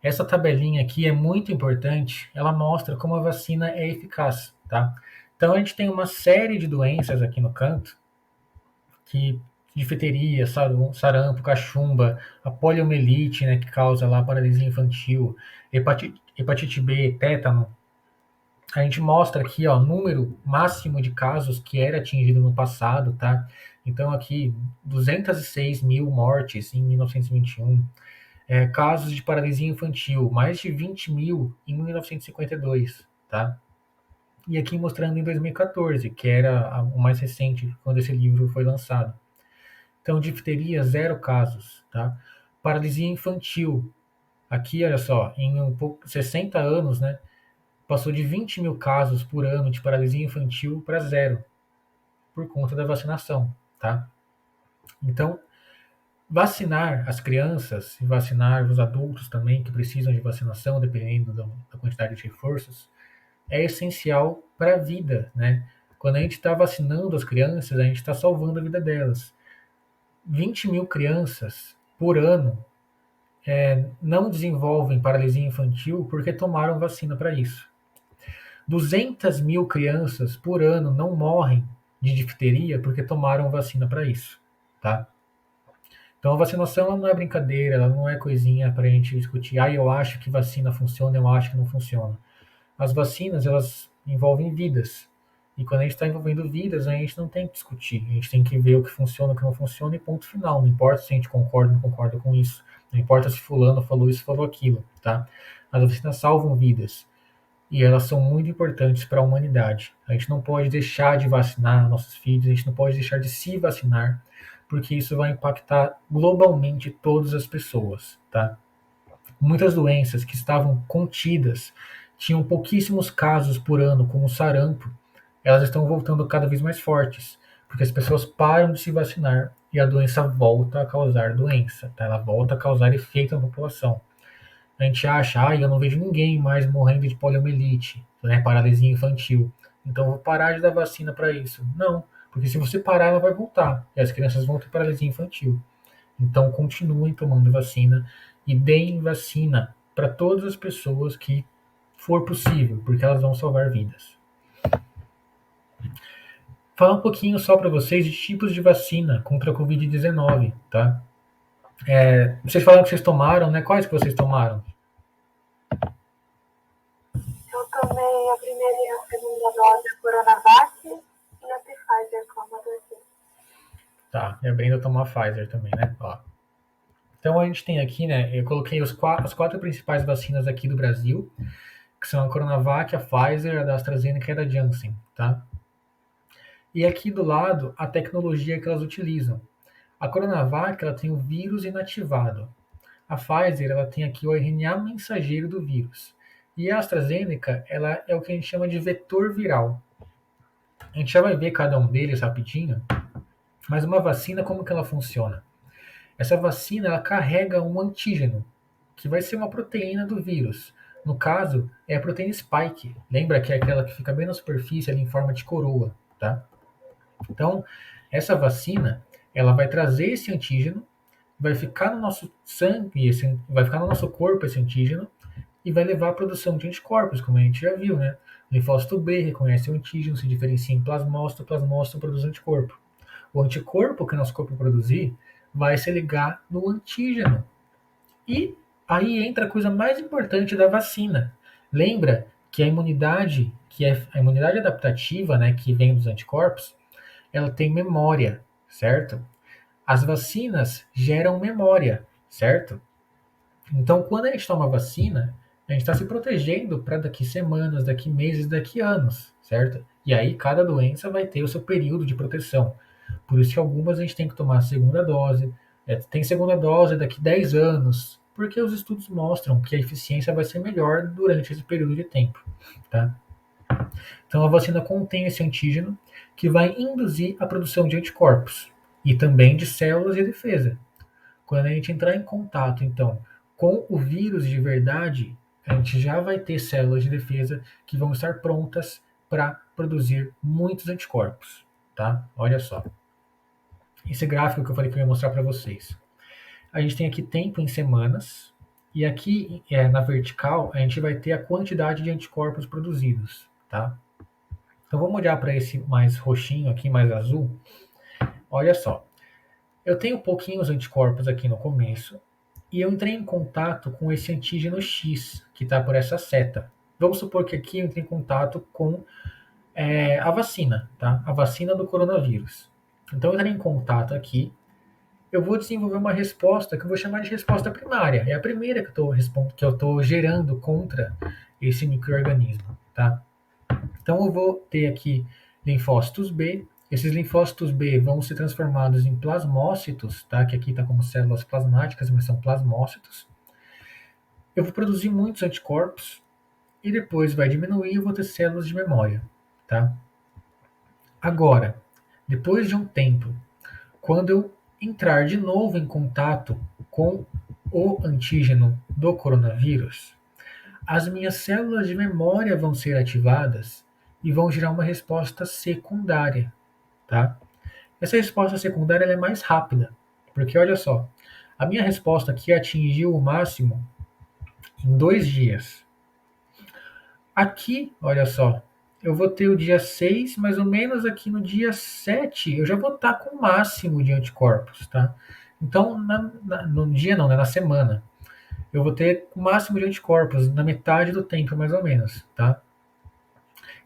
Essa tabelinha aqui é muito importante. Ela mostra como a vacina é eficaz, tá? Então, a gente tem uma série de doenças aqui no canto, que difteria, sarampo, cachumba, a poliomielite, né, que causa lá paralisia infantil, hepatite B, tétano. A gente mostra aqui, ó, número máximo de casos que era atingido no passado, tá? Então aqui 206 mil mortes em 1921, casos de paralisia infantil, mais de 20 mil em 1952, tá? E aqui mostrando em 2014, que era o mais recente, quando esse livro foi lançado. Então, difteria, 0 casos, tá? Paralisia infantil, aqui, olha só, em 60 anos, né, passou de 20 mil casos por ano de paralisia infantil para 0, por conta da vacinação, tá? Então, vacinar as crianças e vacinar os adultos também, que precisam de vacinação, dependendo da quantidade de reforços, é essencial para a vida, né? Quando a gente está vacinando as crianças, a gente está salvando a vida delas. 20 mil crianças por ano não desenvolvem paralisia infantil porque tomaram vacina para isso. 200 mil crianças por ano não morrem de difteria porque tomaram vacina para isso, tá? Então a vacinação ela não é brincadeira, ela não é coisinha para a gente discutir, eu acho que vacina funciona, eu acho que não funciona. As vacinas, elas envolvem vidas. E quando a gente está envolvendo vidas, a gente não tem que discutir. A gente tem que ver o que funciona, o que não funciona e ponto final. Não importa se a gente concorda ou não concorda com isso. Não importa se fulano falou isso, falou aquilo, tá? As vacinas salvam vidas. E elas são muito importantes para a humanidade. A gente não pode deixar de vacinar nossos filhos, a gente não pode deixar de se vacinar, porque isso vai impactar globalmente todas as pessoas, tá? Muitas doenças que estavam contidas, tinham pouquíssimos casos por ano, como o sarampo, elas estão voltando cada vez mais fortes, porque as pessoas param de se vacinar e a doença volta a causar doença, tá? Ela volta a causar efeito na população. A gente acha, eu não vejo ninguém mais morrendo de poliomielite, né, paralisia infantil. Então eu vou parar de dar vacina para isso. Não, porque se você parar, ela vai voltar. E as crianças vão ter paralisia infantil. Então continuem tomando vacina e deem vacina para todas as pessoas que for possível, porque elas vão salvar vidas. Falar um pouquinho só para vocês de tipos de vacina contra a Covid-19, tá? Vocês falaram que vocês tomaram, né? Quais que vocês tomaram? Eu tomei a primeira e a segunda dose da Coronavac e a Pfizer como a terceira. Tá, e a Brenda tomou a Pfizer também, né? Ó. Então a gente tem aqui, né? Eu coloquei as quatro principais vacinas aqui do Brasil, que são a Coronavac, a Pfizer, a da AstraZeneca e a da Janssen, tá? E aqui do lado, a tecnologia que elas utilizam. A Coronavac, ela tem o vírus inativado. A Pfizer, ela tem aqui o RNA mensageiro do vírus. E a AstraZeneca, ela é o que a gente chama de vetor viral. A gente já vai ver cada um deles rapidinho, mas uma vacina, como que ela funciona? Essa vacina, ela carrega um antígeno, que vai ser uma proteína do vírus. No caso, é a proteína spike. Lembra que é aquela que fica bem na superfície, ali em forma de coroa, tá? Então, essa vacina, ela vai trazer esse antígeno, vai ficar no nosso sangue, vai ficar no nosso corpo esse antígeno, e vai levar à produção de anticorpos, como a gente já viu, né? O linfócito B reconhece o antígeno, se diferencia em plasmócito, o plasmócito produz anticorpo. O anticorpo que o nosso corpo produzir vai se ligar no antígeno. E aí entra a coisa mais importante da vacina. Lembra que a imunidade, a imunidade adaptativa, né, que vem dos anticorpos, ela tem memória, certo? As vacinas geram memória, certo? Então, quando a gente toma vacina, a gente está se protegendo para daqui semanas, daqui meses, daqui anos, certo? E aí cada doença vai ter o seu período de proteção. Por isso que algumas a gente tem que tomar a segunda dose. Tem segunda dose daqui 10 anos, porque os estudos mostram que a eficiência vai ser melhor durante esse período de tempo, tá? Então a vacina contém esse antígeno que vai induzir a produção de anticorpos e também de células de defesa. Quando a gente entrar em contato, então, com o vírus de verdade, a gente já vai ter células de defesa que vão estar prontas para produzir muitos anticorpos, tá? Olha só. Esse gráfico que eu falei que eu ia mostrar para vocês. A gente tem aqui tempo em semanas, e aqui na vertical a gente vai ter a quantidade de anticorpos produzidos, tá? Então vamos olhar para esse mais roxinho aqui, mais azul. Olha só. Eu tenho pouquinhos anticorpos aqui no começo, e eu entrei em contato com esse antígeno X, que está por essa seta. Vamos supor que aqui eu entrei em contato com a vacina, tá? A vacina do coronavírus. Então eu entrei em contato aqui, eu vou desenvolver uma resposta que eu vou chamar de resposta primária. É a primeira que eu estou gerando contra esse microorganismo, tá? Então eu vou ter aqui linfócitos B. Esses linfócitos B vão ser transformados em plasmócitos, tá? Que aqui está como células plasmáticas, mas são plasmócitos. Eu vou produzir muitos anticorpos e depois vai diminuir e eu vou ter células de memória, tá? Agora, depois de um tempo, quando eu entrar de novo em contato com o antígeno do coronavírus, as minhas células de memória vão ser ativadas e vão gerar uma resposta secundária, tá? Essa resposta secundária ela é mais rápida, porque olha só, a minha resposta aqui atingiu o máximo em 2 dias. Aqui, olha só, eu vou ter o dia 6, mais ou menos aqui no dia 7, eu já vou estar com o máximo de anticorpos, tá? Então, no dia não, né, na semana, eu vou ter o máximo de anticorpos na metade do tempo, mais ou menos, tá?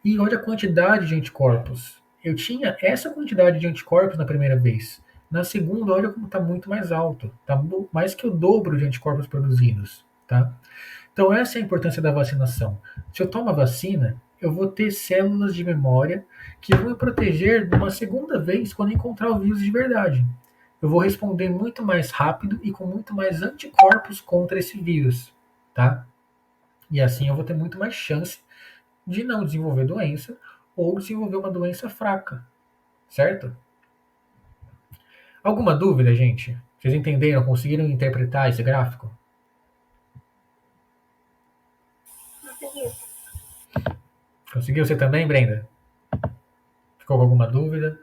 E olha a quantidade de anticorpos. Eu tinha essa quantidade de anticorpos na primeira vez. Na segunda, olha como está muito mais alto. Está mais que o dobro de anticorpos produzidos, tá? Então essa é a importância da vacinação. Se eu tomo a vacina, eu vou ter células de memória que vão me proteger de uma segunda vez quando encontrar o vírus de verdade. Eu vou responder muito mais rápido e com muito mais anticorpos contra esse vírus, tá? E assim eu vou ter muito mais chance de não desenvolver doença ou desenvolver uma doença fraca, certo? Alguma dúvida, gente? Vocês entenderam? Conseguiram interpretar esse gráfico? Consegui. Conseguiu você também, Brenda? Ficou com alguma dúvida?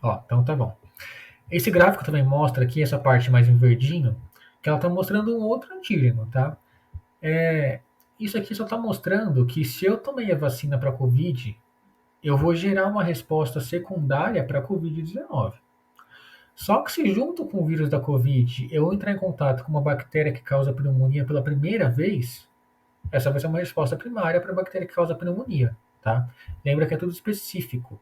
Ó, então tá bom. Esse gráfico também mostra aqui essa parte mais em verdinho, que ela está mostrando um outro antígeno, tá? Isso aqui só está mostrando que se eu tomei a vacina para COVID, eu vou gerar uma resposta secundária para a COVID-19. Só que se junto com o vírus da COVID eu entrar em contato com uma bactéria que causa pneumonia pela primeira vez, essa vai ser uma resposta primária para a bactéria que causa pneumonia, tá? Lembra que é tudo específico.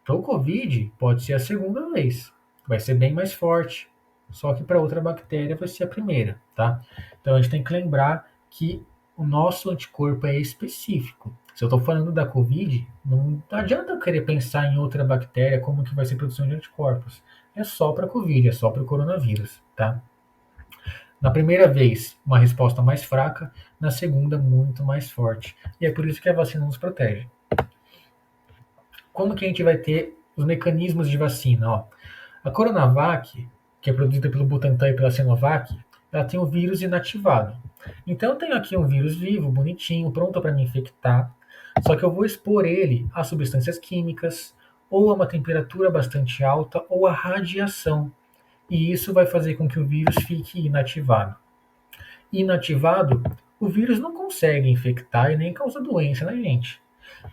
Para o COVID, pode ser a segunda vez. Vai ser bem mais forte. Só que para outra bactéria vai ser a primeira, tá? Então a gente tem que lembrar que o nosso anticorpo é específico. Se eu estou falando da COVID, não adianta eu querer pensar em outra bactéria como que vai ser a produção de anticorpos. É só para a COVID, é só para o coronavírus, tá? Na primeira vez, uma resposta mais fraca, na segunda, muito mais forte. E é por isso que a vacina nos protege. Como que a gente vai ter os mecanismos de vacina? Ó, a Coronavac, que é produzida pelo Butantan e pela Sinovac, ela tem o vírus inativado. Então eu tenho aqui um vírus vivo, bonitinho, pronto para me infectar, só que eu vou expor ele a substâncias químicas, ou a uma temperatura bastante alta, ou a radiação. E isso vai fazer com que o vírus fique inativado. Inativado, o vírus não consegue infectar e nem causar doença na gente,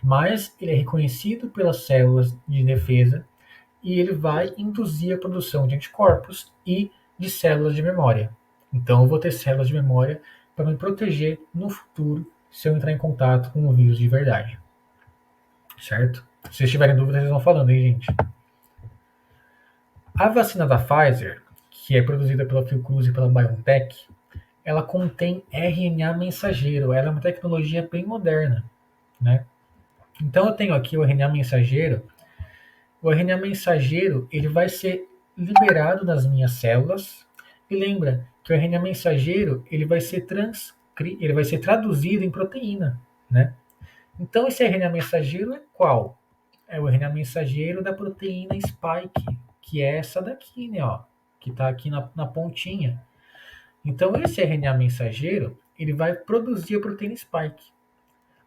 mas ele é reconhecido pelas células de defesa e ele vai induzir a produção de anticorpos e de células de memória. Então eu vou ter células de memória para me proteger no futuro se eu entrar em contato com o vírus de verdade. Certo? Se vocês tiverem dúvidas, vocês vão falando, hein, gente? A vacina da Pfizer, que é produzida pela Fiocruz e pela BioNTech, ela contém RNA mensageiro. Ela é uma tecnologia bem moderna, né? Então eu tenho aqui o RNA mensageiro. O RNA mensageiro ele vai ser liberado nas minhas células. E lembra que o RNA mensageiro ele vai ser traduzido em proteína, né? Então esse RNA mensageiro é qual? É o RNA mensageiro da proteína spike, que é essa daqui, né? Ó, que está aqui na pontinha. Então esse RNA mensageiro ele vai produzir a proteína spike.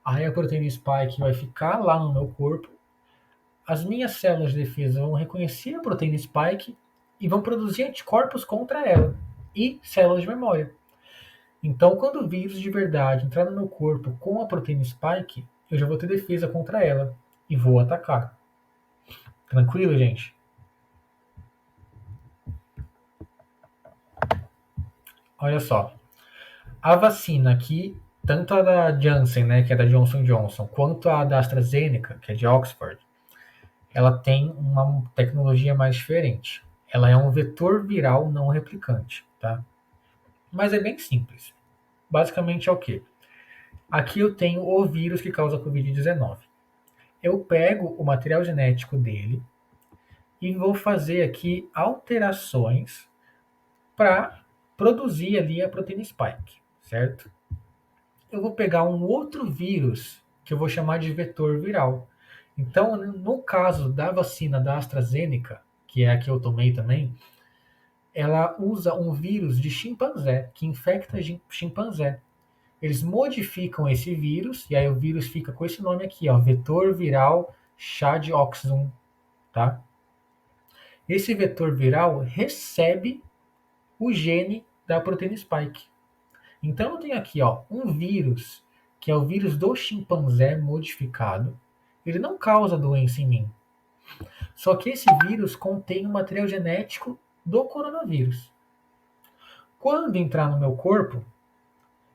Aí a proteína spike vai ficar lá no meu corpo. As minhas células de defesa vão reconhecer a proteína spike e vão produzir anticorpos contra ela e células de memória. Então, quando o vírus de verdade entrar no meu corpo com a proteína spike, eu já vou ter defesa contra ela e vou atacar. Tranquilo, gente? Olha só. A vacina aqui, tanto a da Janssen, né, que é da Johnson Johnson, quanto a da AstraZeneca, que é de Oxford, ela tem uma tecnologia mais diferente. Ela é um vetor viral não replicante, tá? Mas é bem simples. Basicamente é o quê? Aqui eu tenho o vírus que causa a Covid-19. Eu pego o material genético dele e vou fazer aqui alterações para produzir ali a proteína spike, certo? Eu vou pegar um outro vírus que eu vou chamar de vetor viral. Então, no caso da vacina da AstraZeneca, que é a que eu tomei também, ela usa um vírus de chimpanzé, que infecta chimpanzé. Eles modificam esse vírus, e aí o vírus fica com esse nome aqui, ó, vetor viral ChAd-Oxum, tá? Esse vetor viral recebe o gene da proteína spike. Então eu tenho aqui, ó, um vírus, que é o vírus do chimpanzé modificado. Ele não causa doença em mim, Só que esse vírus contém o material genético do coronavírus. Quando entrar no meu corpo,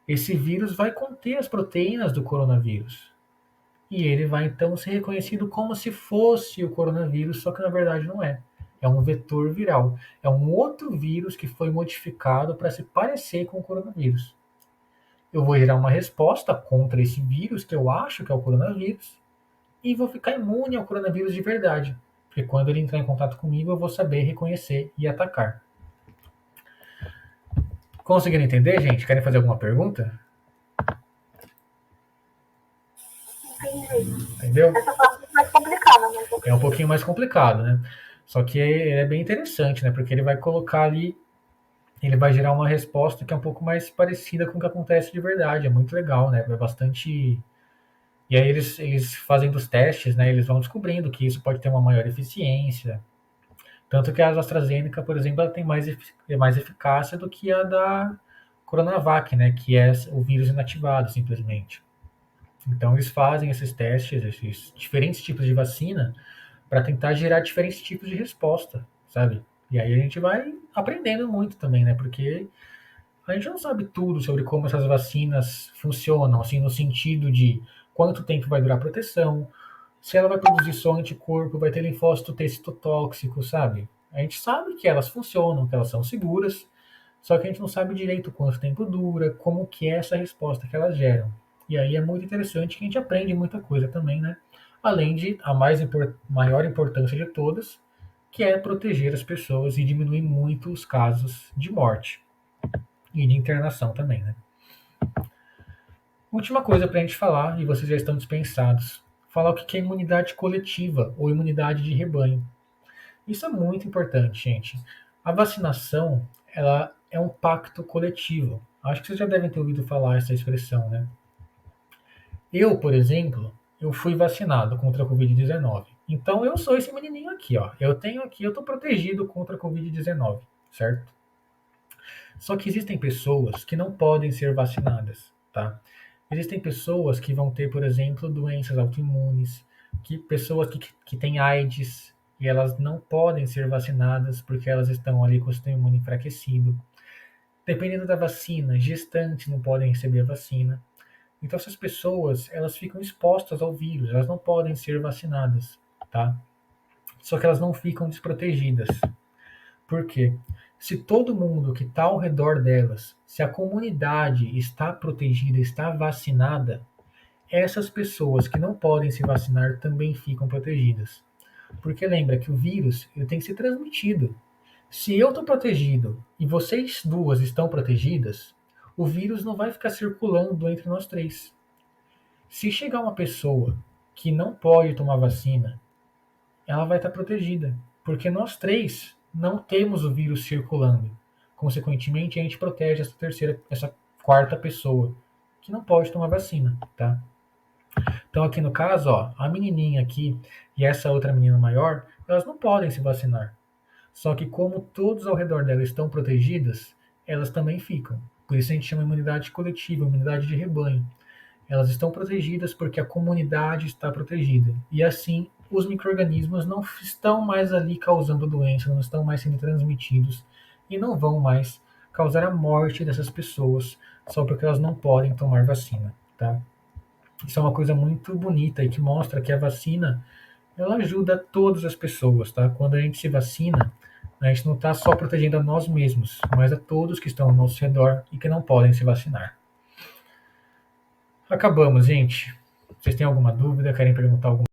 esse vírus vai conter as proteínas do coronavírus. E ele vai então ser reconhecido como se fosse o coronavírus, só que na verdade não é. É um vetor viral. É um outro vírus que foi modificado para se parecer com o coronavírus. Eu vou gerar uma resposta contra esse vírus que eu acho que é o coronavírus e vou ficar imune ao coronavírus de verdade. Porque quando ele entrar em contato comigo, eu vou saber reconhecer e atacar. Conseguiram entender, gente? Querem fazer alguma pergunta? Entendi. Entendeu? Essa parte é mais complicada, mas É um pouquinho mais complicado, né? Só que ele é bem interessante, né? Porque ele vai colocar ali, ele vai gerar uma resposta que é um pouco mais parecida com o que acontece de verdade. É muito legal, né? É bastante. E aí eles fazendo os testes, né? Eles vão descobrindo que isso pode ter uma maior eficiência. Tanto que a AstraZeneca, por exemplo, ela tem mais eficácia do que a da Coronavac, né? Que é o vírus inativado, simplesmente. Então eles fazem esses testes, esses diferentes tipos de vacina, para tentar gerar diferentes tipos de resposta, sabe? E aí a gente vai aprendendo muito também, né? Porque a gente não sabe tudo sobre como essas vacinas funcionam, assim, no sentido de quanto tempo vai durar a proteção, se ela vai produzir só anticorpo, vai ter linfócito T citotóxico, sabe? A gente sabe que elas funcionam, que elas são seguras, só que a gente não sabe direito quanto tempo dura, como que é essa resposta que elas geram. E aí é muito interessante que a gente aprende muita coisa também, né? Além de a maior importância de todas, que é proteger as pessoas e diminuir muito os casos de morte e de internação também, né? Última coisa para a gente falar, e vocês já estão dispensados, falar o que é imunidade coletiva ou imunidade de rebanho. Isso é muito importante, gente. A vacinação, ela é um pacto coletivo. Acho que vocês já devem ter ouvido falar essa expressão, né? Eu, por exemplo, eu fui vacinado contra a Covid-19. Então eu sou esse menininho aqui, ó. Eu tenho aqui, eu tô protegido contra a Covid-19, certo? Só que existem pessoas que não podem ser vacinadas, tá? Existem pessoas que vão ter, por exemplo, doenças autoimunes, pessoas que têm AIDS e elas não podem ser vacinadas porque elas estão ali com o sistema imune enfraquecido. Dependendo da vacina, gestantes não podem receber a vacina. Então essas pessoas, elas ficam expostas ao vírus, elas não podem ser vacinadas, tá? Só que elas não ficam desprotegidas. Por quê? Se todo mundo que está ao redor delas, se a comunidade está protegida, está vacinada, essas pessoas que não podem se vacinar também ficam protegidas. Porque lembra que o vírus ele tem que ser transmitido. Se eu estou protegido e vocês duas estão protegidas, o vírus não vai ficar circulando entre nós três. Se chegar uma pessoa que não pode tomar vacina, ela vai estar protegida, porque nós três não temos o vírus circulando. Consequentemente, a gente protege essa quarta pessoa que não pode tomar vacina, tá? Então aqui no caso, ó, a menininha aqui e essa outra menina maior, elas não podem se vacinar. Só que como todos ao redor dela estão protegidas, elas também ficam. Por isso a gente chama imunidade coletiva, imunidade de rebanho. Elas estão protegidas porque a comunidade está protegida. E assim, os micro-organismos não estão mais ali causando doença, não estão mais sendo transmitidos e não vão mais causar a morte dessas pessoas só porque elas não podem tomar vacina, tá? Isso é uma coisa muito bonita e que mostra que a vacina ela ajuda todas as pessoas, tá? Quando a gente se vacina, a gente não está só protegendo a nós mesmos, mas a todos que estão ao nosso redor e que não podem se vacinar. Acabamos, gente. Vocês têm alguma dúvida? Querem perguntar alguma